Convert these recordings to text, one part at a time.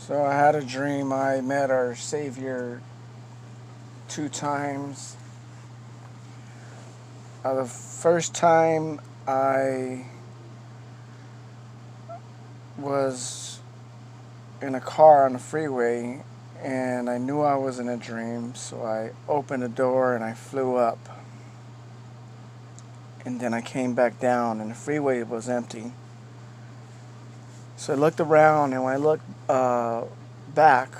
So I had a dream. I met our Savior 2 times. The first time I was in a car on the freeway and I knew I was in a dream, so I opened the door and I flew up. And then I came back down and the freeway was empty. So I looked around, and when I looked back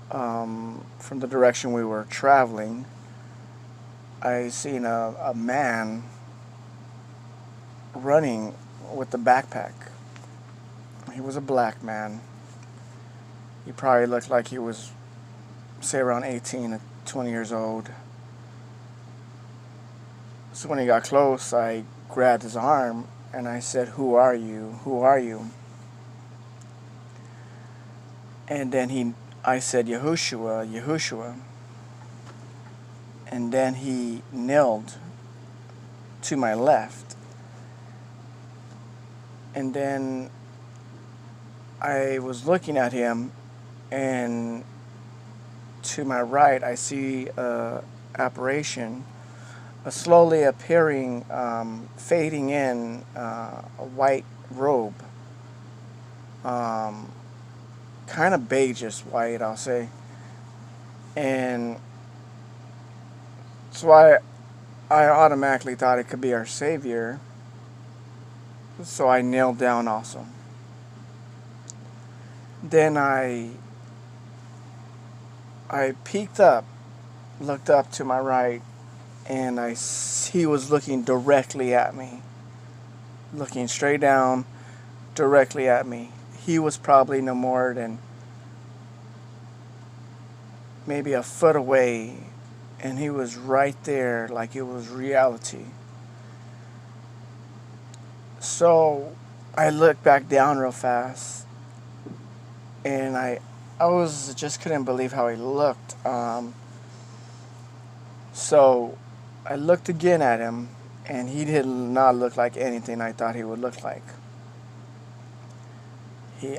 from the direction we were traveling, I seen a man running with a backpack. He was a black man. He probably looked like he was, say, around 18 to 20 years old. So when he got close, I grabbed his arm and I said, "Who are you? Who are you?" And then I said, "Yahushua, Yahushua." And then he knelt to my left. And then I was looking at him, and to my right, I see a apparition, a slowly appearing, fading in, a white robe, kind of beigeish white, I'll say. And so I automatically thought it could be our Savior. So I knelt down also. Then I peeked up, looked up to my right, and he was looking directly at me, looking straight down, directly at me. He was probably no more than maybe a foot away, and he was right there like it was reality. So I looked back down real fast, and I just couldn't believe how he looked. So I looked again at him, and he did not look like anything I thought he would look like.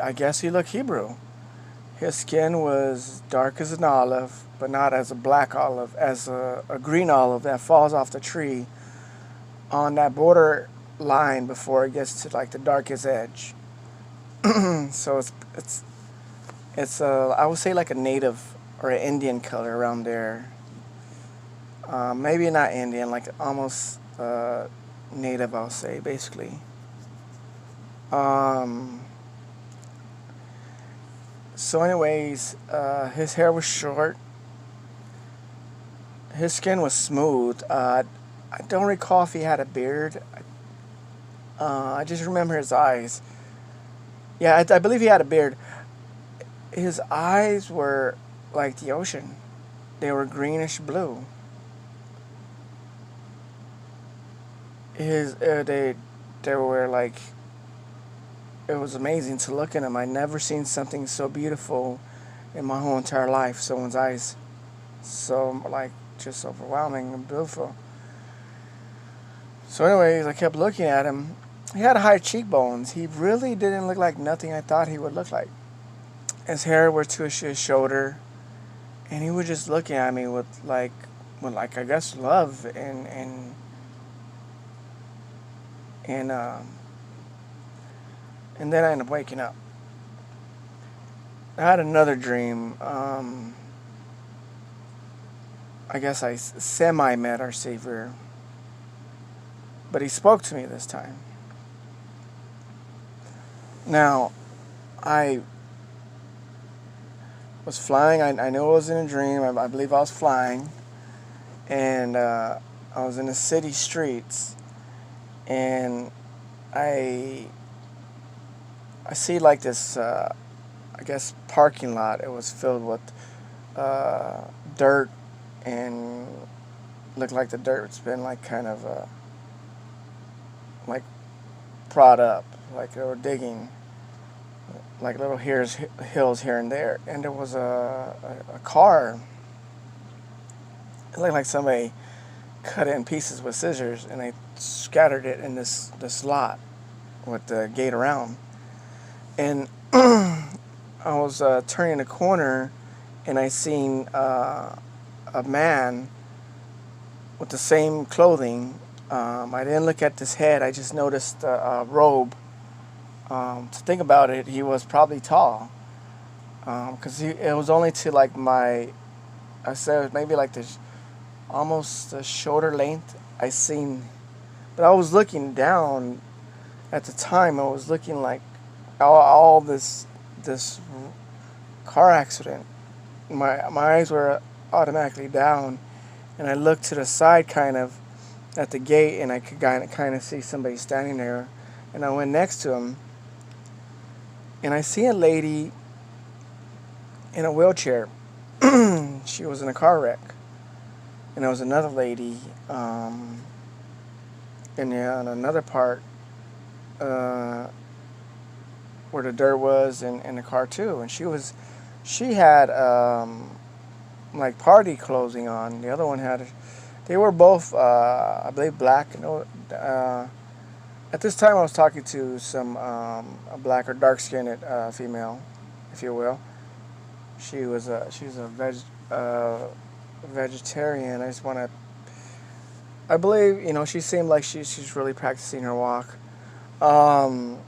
I guess he looked Hebrew. His skin was dark as an olive, but not as a black olive, as a green olive that falls off the tree on that border line before it gets to like the darkest edge. So it's I would say like a native or an Indian color around there. Maybe not Indian, like almost native, I'll say, basically. So anyways, his hair was short. His skin was smooth. I don't recall if he had a beard. I just remember his eyes. Yeah, I believe he had a beard. His eyes were like the ocean. They were greenish blue. They were like, it was amazing to look at him. I never seen something so beautiful in my whole entire life. Someone's eyes, so like just overwhelming and beautiful. So anyways, I kept looking at him. He had high cheekbones. He really didn't look like nothing I thought he would look like. His hair was to his shoulder, and he was just looking at me with like I guess love and then I ended up waking up. I had another dream. I guess I semi-met our Savior, but he spoke to me this time. Now, I was flying. I knew it was in a dream. I believe I was flying, and I was in the city streets, and I see like this, I guess, parking lot. It was filled with dirt, and looked like the dirt's been like kind of like prod up, like they were digging, like little hills here and there. And there was a car. It looked like somebody cut it in pieces with scissors, and they scattered it in this lot with the gate around. And I was turning a corner, and I seen a man with the same clothing. I didn't look at his head. I just noticed a robe. To think about it, he was probably tall, because it was only to like I said maybe like this, almost the shoulder length. I seen, but I was looking down at the time. I was looking like all this car accident. My eyes were automatically down, and I looked to the side kind of at the gate, and I could kind of see somebody standing there, and I went next to him, and I see a lady in a wheelchair. She was in a car wreck, and there was another lady in another part where the dirt was in the car too, and she had like party clothing on. The other one had, they were both I believe black. At this time I was talking to some a black or dark skinned female, if you will. She's a vegetarian. I just want to. I believe she seemed like she's really practicing her walk. So,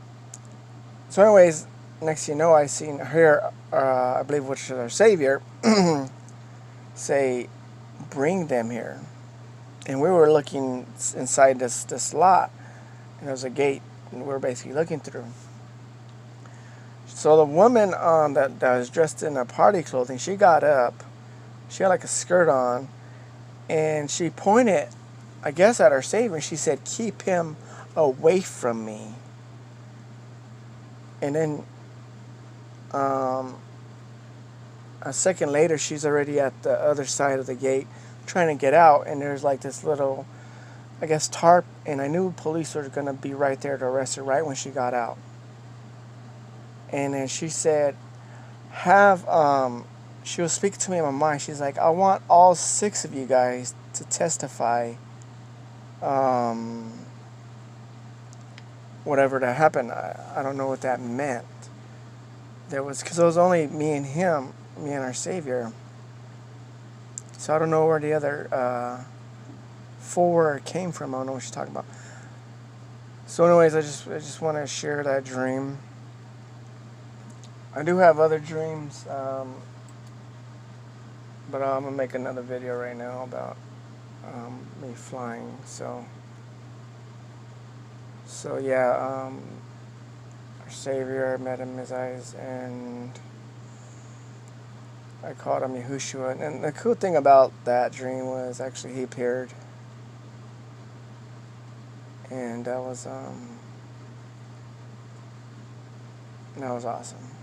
anyways, next thing you know, I seen her. I believe which is our savior. Say, bring them here, and we were looking inside this lot, and there was a gate, and we were basically looking through. So the woman that was dressed in a party clothing, she got up. She had like a skirt on, and she pointed, I guess, at our Savior, and she said, "Keep him away from me." And then a second later, she's already at the other side of the gate trying to get out, and there's like this little, I guess, tarp, and I knew police were going to be right there to arrest her right when she got out. And then she said, she was speaking to me in my mind. She's like, "I want all 6 of you guys to testify, whatever that happened." I don't know what that meant. Because it was only me and him, me and our Savior. So I don't know where the other 4 came from. I don't know what she's talking about. So anyways, I just want to share that dream. I do have other dreams, but I'm going to make another video right now about me flying. So yeah, our Savior, I met him in his eyes, and I called him Yahushua. And the cool thing about that dream was actually he appeared, and that was awesome.